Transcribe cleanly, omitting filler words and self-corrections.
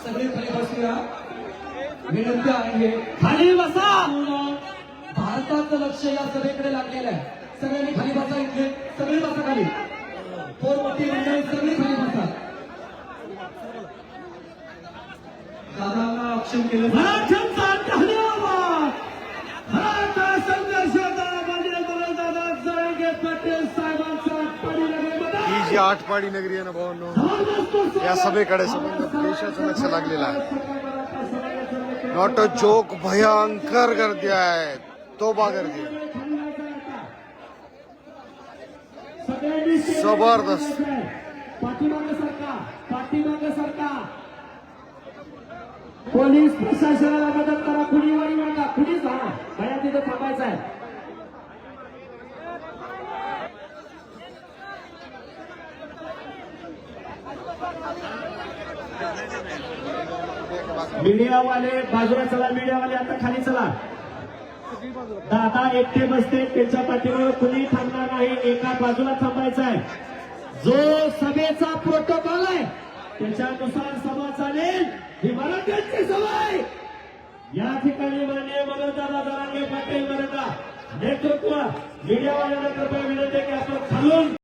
सगळे खाली बसूया. विनंती आहे खाली बसा. भारताचं लक्ष या सभेकडे लागलेलं आहे. सगळ्यांनी खाली बसा. इथे सगळी बसा खाली. मोठी मंडळी सगळी खाली बसा. दादांना ऑप्शन केलं. मराठ्यांचा धन्यवाद. मराठा संघर्षाचा म्हणजे दादा जळगे पटेल साहेबांचा आटपाडी नगरीमध्ये ही जी आटपाडी नगरी आहे ना भावांनो, या सभेकडे संबंध देशाचं लक्ष लागलेलं आहे. नॉट अ जोक, भयंकर गर्दी आहे, तोबा गर्दी आहे. जबरदस्त. पाठीमागे सरकार, पाठीमागे सरकार. पोलीस प्रशासनाला मदत करा. कुणी वरी नका, कुणीच राहा. भया तिथे थांबायचं आहे. मीडियावाले बाजूला चला. मीडियावाले आता खाली चला. दादा एकटे बसते, त्यांच्या पाठीवर कुणी थांबणार नाही. एका बाजूला थांबायचं आहे. जो सभेचा प्रोटोकॉल आहे त्याच्यानुसार सभा चालेल. ही मराठ्यांची सभा आहे. या ठिकाणी माननीय मनोजदादा जरांगे पाटील मराठा नेतृत्व मीडियावाल्यांना कृपया विनंती की आपण खालून